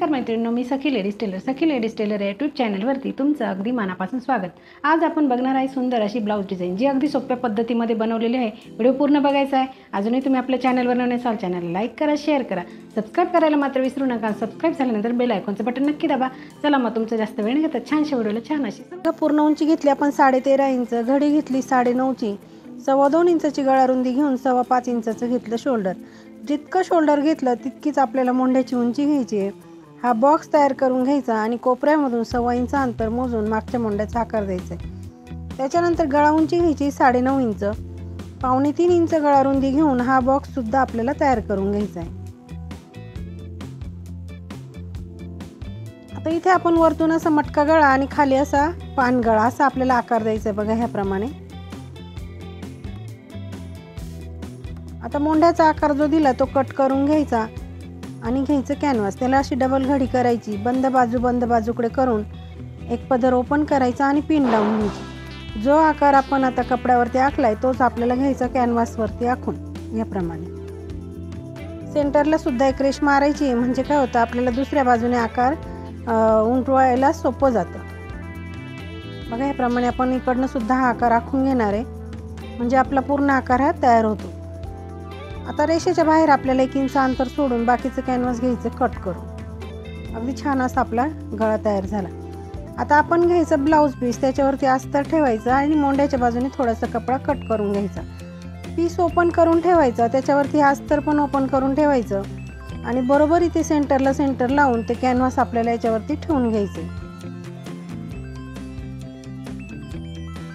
नमस्कार मैत्रिणींनो, मी सखी ladies tailor या यूट्यूब चॅनलवरती तुमचं अगदी मनापासून स्वागत। आज आपण बघणार आहे सुंदर अशी ब्लाऊज डिझाईन जी अगदी सोप्या पद्धतीमध्ये बनवलेली आहे। व्हिडिओ पूर्ण बघायचा आहे। अजूनही तुम्ही आपल्या चॅनलवर नवीन असाल चॅनलला लाईक करा, शेअर करा, सबस्क्राईब करायला मात्र विसरू नका। सबस्क्राईब झाल्यानंतर बेल आयकॉनचं बटन नक्की दाबा। चला मग तुमचं जास्त वेळ न घेता छानशा व्हिडिओला छान अशी पूर्ण उंची घेतली आपण 13.5 इंच, घडी घेतली 9.5 ची, 2.25 इंचाची गळा रुंदी घेऊन 5.25 इंचाचं घेतलं शोल्डर। जितकं शोल्डर घेतलं तितकीच आपल्याला मोंढ्याची उंची घ्यायची आहे। हा बॉक्स तयार करून घ्यायचा आणि कोपऱ्यामधून 1.25 इंच अंतर मोजून मागच्या मोंढ्याचा आकार द्यायचा आहे। त्याच्यानंतर गळा उंची घ्यायची 9.5 इंच, 2.25 इंच गळा रुंदी घेऊन हा बॉक्स सुद्धा आपल्याला तयार करून घ्यायचा आहे। आता इथे आपण वरतून असा मटका गळा आणि खाली असा पान गळा असा आपल्याला आकार द्यायचा आहे बघा ह्याप्रमाणे। आता मोंढ्याचा आकार जो दिला तो कट करून घ्यायचा आणि घ्यायचं कॅनव्हास, त्याला अशी डबल घडी करायची, बंद बाजूकडे करून एक पदर ओपन करायचा आणि पिन लावून घ्यायची। जो आकार आपण आता कपड्यावरती आखलाय तोच आपल्याला घ्यायचा कॅनव्हासवरती आखून याप्रमाणे। सेंटरला सुद्धा एक रेष मारायची, म्हणजे काय होतं आपल्याला दुसऱ्या बाजूने आकार उंटवायला सोपं जातं बघा। याप्रमाणे आपण इकडनं सुद्धा हा आकार आखून घेणार आहे, म्हणजे आपला पूर्ण आकार हा तयार होतो। आता रेषेच्या बाहेर आपल्याला 1 इंच अंतर सोडून बाकीचं कॅनव्हास घ्यायचं कट करून। अगदी छान असा आपला गळा तयार झाला। आता आपण घ्यायचं ब्लाऊज पीस, त्याच्यावरती अस्तर ठेवायचं आणि मोंढ्याच्या बाजूने थोडासा कपडा कट करून घ्यायचा। पीस ओपन करून ठेवायचा, त्याच्यावरती अस्तर पण ओपन करून ठेवायचं आणि बरोबर इथे सेंटर लावून ते कॅनव्हास आपल्याला याच्यावरती ठेवून घ्यायचे।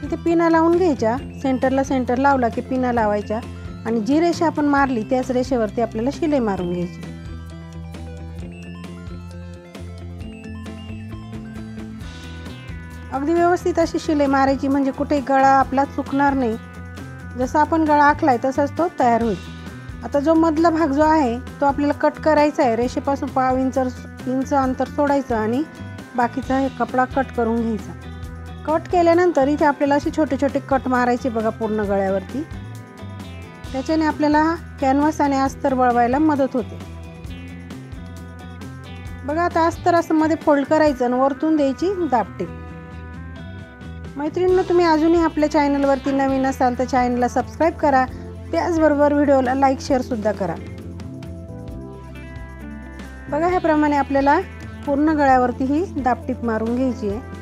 इथे पिना लावून घ्यायच्या, सेंटर लावला की पिना लावायच्या आणि जी रेषा आपण मारली त्याच रेषेवरती आपल्याला शिलाई मारून घ्यायची। अगदी व्यवस्थित अशी शिलाई मारायची, म्हणजे कुठे गळा आपला चुकणार नाही। जसा आपण गळा आखलाय तसाच तो तयार होईल। आता जो मधला भाग जो आहे तो आपल्याला कट करायचा आहे। रेषेपासून 0.25 इंच अंतर सोडायचं आणि बाकीचा हे कपडा कट करून घ्यायचा। कट केल्यानंतर इथे आपल्याला असे छोटे छोटे कट मारायचे बघा पूर्ण गळ्यावरती। त्याच्याने आपल्याला कॅनव्हास आणि अस्तर वळवायला मदत होते बघा। आता अस्तर असं मध्ये फोल्ड करायचं आणि वरतून द्यायची दाबटीप। मैत्रिणींनो, तुम्ही अजूनही आपल्या चॅनलवरती नवीन असाल तर चॅनलला सबस्क्राईब करा, त्याचबरोबर व्हिडिओला लाईक शेअर सुद्धा करा बघा। ह्याप्रमाणे आपल्याला पूर्ण गळ्यावरती ही दाबटीप मारून घ्यायची आहे।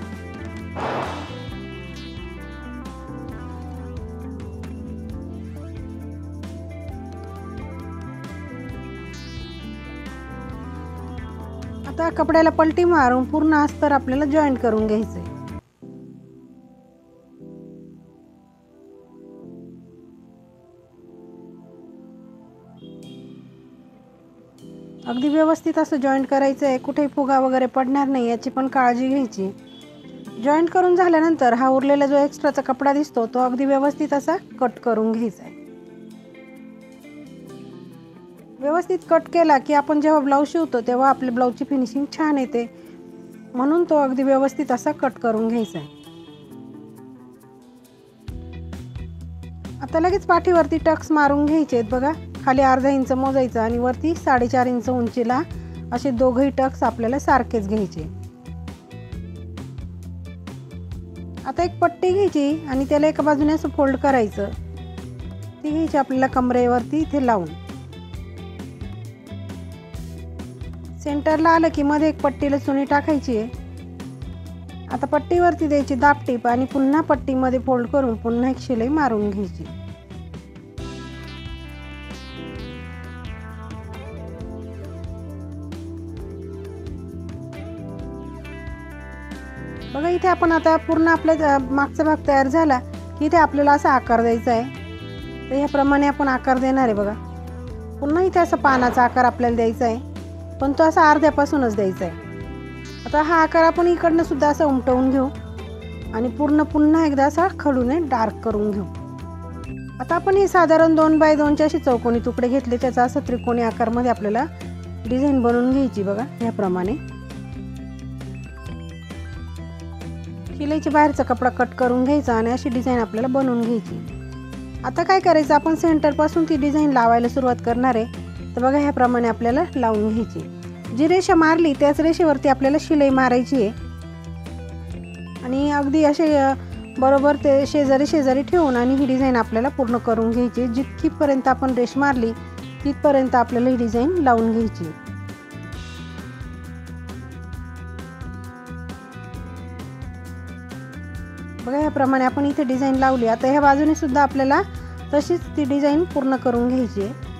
आता कपड्याला पलटी मारून पूर्ण अस्तर आपल्याला जॉईंट करून घ्यायचंय। अगदी व्यवस्थित असं जॉईंट करायचं आहे, कुठेही फुगा वगैरे पडणार नाही याची पण काळजी घ्यायची। जॉईंट करून झाल्यानंतर हा उरलेला जो एक्स्ट्राचा कपडा दिसतो तो अगदी व्यवस्थित असा कट करून घ्यायचा आहे। व्यवस्थित कट केला की आपण जेव्हा ब्लाऊज शिवतो तेव्हा आपल्या ब्लाऊजची फिनिशिंग छान येते, म्हणून तो अगदी व्यवस्थित असा कट करून घ्यायचा आहे। आता लगेच पाठीवरती टक्स मारून घ्यायचे आहेत बघा। खाली अर्धा इंच मोजायचं आणि वरती 4.5 इंच उंचीला असे दोघही टक्स आपल्याला सारखेच घ्यायचे। आता एक पट्टी घ्यायची आणि त्याला एका बाजूने असं फोल्ड करायचं, ती घ्यायची आपल्याला कमरेवरती इथे लावून। सेंटरला आलं की मध्ये एक पट्टीला चुनी टाकायची आहे। आता पट्टीवरती द्यायची दाबटीप आणि पुन्हा पट्टीमध्ये फोल्ड करून पुन्हा एक शिलाई मारून घ्यायची। बघा इथे आपण आता पूर्ण आपला मागचा भाग तयार झाला की इथे आपल्याला असा आकार द्यायचा आहे। तर ह्याप्रमाणे आपण आकार देणार आहे बघा। पुन्हा इथे असा पानाचा आकार आपल्याला द्यायचा आहे, पण तो असा अर्ध्यापासूनच द्यायचा आहे। आता हा आकार आपण इकडनं सुद्धा असा उमटवून घेऊ आणि पुन्हा एकदा असा खडूने डार्क करून घेऊ। आता आपण हे साधारण 2x2 चे असे चौकोनी तुकडे घेतले, त्याचा असा त्रिकोणी आकारमध्ये आपल्याला डिझाईन बनवून घ्यायची बघा। ह्याप्रमाणे शिलाईच्या बाहेरचा कपडा कट करून घ्यायचा आणि अशी डिझाईन आपल्याला बनवून घ्यायची। आता काय करायचं, आपण सेंटर पासून ती डिझाईन लावायला सुरुवात करणार आहे। तर बघा ह्याप्रमाणे आपल्याला लावून घ्यायची। जी रेषा मारली त्याच रेषेवरती आपल्याला शिलाई मारायची आहे आणि अगदी असे बरोबर ते शेजारी शेजारी ठेवून आणि ही डिझाईन आपल्याला पूर्ण करून घ्यायची। जितकीपर्यंत आपण रेष मारली तिथपर्यंत आपल्याला ही डिझाईन लावून घ्यायची। बघा याप्रमाणे आपण इथे डिझाईन लावली। आता ह्या बाजूने सुद्धा आपल्याला तशीच ती डिझाईन पूर्ण करून घ्यायची आहे।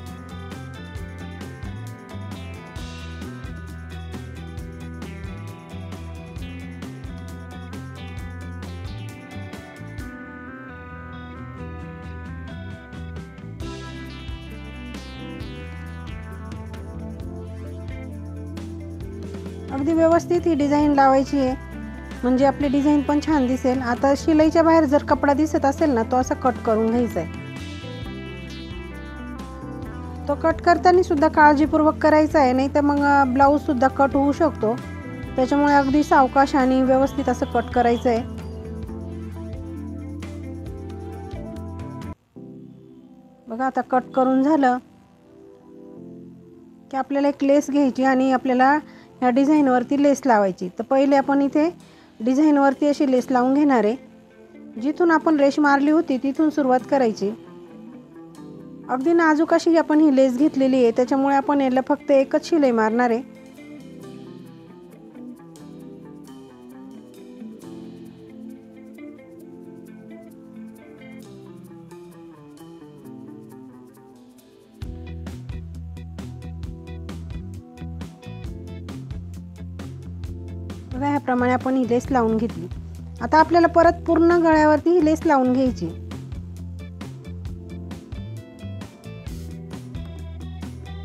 अगदी व्यवस्थित ही डिझाईन लावायची आहे म्हणजे आपली डिझाईन पण छान दिसेल। आता शिलाईच्या बाहेर जर कपडा दिसत असेल ना तो असा कट करून घ्यायचा आहे। तो कट करताना सुद्धा काळजीपूर्वक करायचा आहे, नाही तर मग ब्लाऊज सुद्धा कट होऊ शकतो। त्याच्यामुळे अगदी सावकाश आणि व्यवस्थित असं कट करायचं आहे। बघा आता कट करून झालं की आपल्याला एक लेस घ्यायची आणि आपल्याला ह्या डिझाईनवरती लेस लावायची। तर पहिले आपण इथे डिझाईनवरती अशी लेस लावून घेणार आहे। जिथून आपण रेष मारली होती तिथून सुरुवात करायची। अगदी नाजूक अशी आपण ही लेस घेतलेली आहे, त्याच्यामुळे आपण याला फक्त एकच शिलाई मारणार आहे। बघा ह्याप्रमाणे आपण ही लेस लावून घेतली। आता आपल्याला परत पूर्ण गळ्यावरती ही लेस लावून घ्यायची।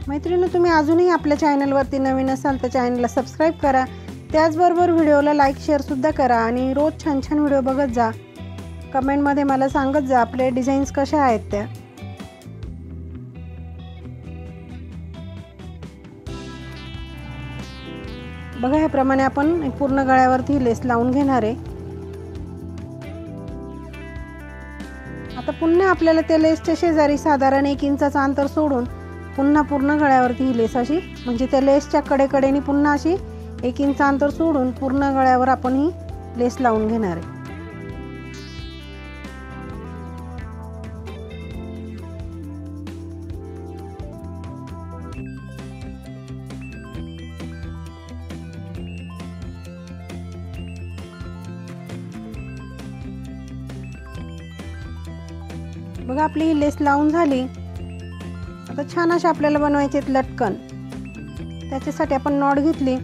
मैत्रिणी, तुम्ही अजूनही आपल्या चॅनलवरती नवीन असाल तर चॅनलला सबस्क्राईब करा। त्याचबरोबर व्हिडिओला लाईक शेअर सुद्धा करा आणि रोज छान छान व्हिडिओ बघत जा। कमेंटमध्ये मला सांगत जा आपले डिझाईन्स कशा आहेत त्या। बघा ह्याप्रमाणे आपण पूर्ण गळ्यावरती लेस लावून घेणार आहे। आता पुन्हा आपल्याला त्या लेसच्या शेजारी साधारण 1 इंचाचं अंतर सोडून पुन्हा पूर्ण गळ्यावरती ही लेस अशी म्हणजे त्या लेसच्या कडेकडेने पुन्हा अशी 1 इंच अंतर सोडून पूर्ण गळ्यावर आपण ही लेस लावून घेणार आहे। बघा आपली ही लेस लावून झाली। आता छान असे आपल्याला बनवायचे लटकन। त्याच्यासाठी आपण नॉट घेतली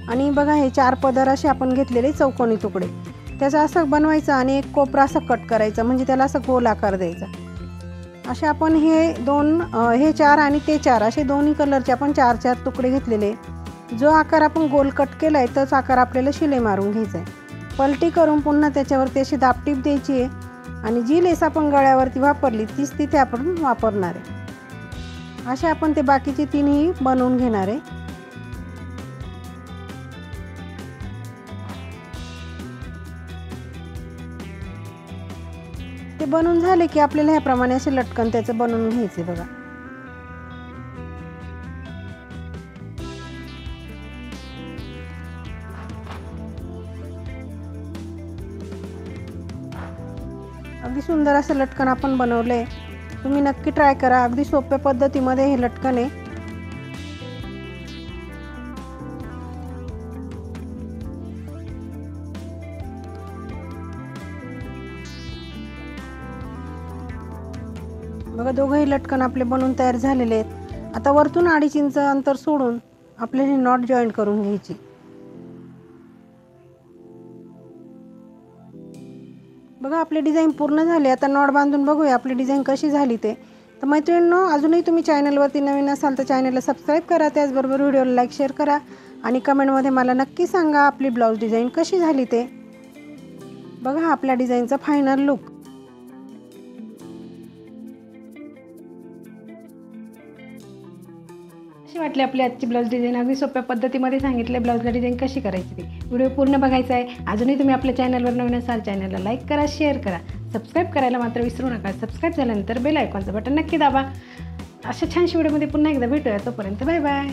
आणि बघा हे 4 पदर असे आपण घेतलेले चौकोनी तुकडे, त्याचा असं बनवायचं आणि एक कोपरा असं कट करायचा म्हणजे त्याला असं गोल आकार द्यायचा। असे आपण हे 4 आणि ते 4 असे दोन्ही कलरचे आपण 4-4 तुकडे घेतलेले। जो आकार आपण गोल कट केलाय तोच आकार आपल्याला शिलाई मारून घ्यायचा आहे। पलटी करून पुन्हा त्याच्यावरती अशी दाबटीप द्यायची आहे आणि जी लेस आपण गळ्यावरती वापरली तीच तिथे आपण वापरणार आहे। असे आपण ते बाकीचे 3ही बनवून घेणार आहे। ते बनवून झाले की आपल्याला ह्याप्रमाणे असे लटकन त्याचं बनवून घ्यायचे। बघा अगदी सुंदर असं लटकन आपण बनवलंय। तुम्ही नक्की ट्राय करा। अगदी सोप्या पद्धतीमध्ये हे लटकन आहे। बघा दोघंही लटकन आपले बनवून तयार झालेले आहेत। आता वरतून 2.5 इंच अंतर सोडून आपल्याला ही नॉट जॉईंट करून घ्यायची। बघा आपली डिझाईन पूर्ण झाली। आता नॉट बांधून बघूया आपली डिझाईन कशी झाली ते। तर मैत्रिणींनो, अजूनही तुम्ही चॅनलवरती नवीन असाल तर चॅनलला सबस्क्राईब करा। त्याचबरोबर व्हिडिओला लाईक शेअर करा आणि कमेंटमध्ये मला नक्की सांगा आपली ब्लाऊज डिझाईन कशी झाली ते। बघा आपल्या डिझाईनचा फायनल लुक। कशी वाटली आपली आजची ब्लाऊज डिझाईन? अगदी सोप्या पद्धतीमध्ये सांगितलं ब्लाऊजला डिझाईन कशी करायची ती। व्हिडिओ पूर्ण बघायचा आहे। अजूनही तुम्ही आपल्या चॅनलवर नवीन असाल चॅनलला लाईक करा, शेअर करा, सबस्क्राईब करायला मात्र विसरू नका। सबस्क्राईब झाल्यानंतर बेल आयकॉनचं बटन नक्की दाबा। अशा छानशा व्हिडिओमध्ये पुन्हा एकदा भेटूया। तोपर्यंत बाय बाय।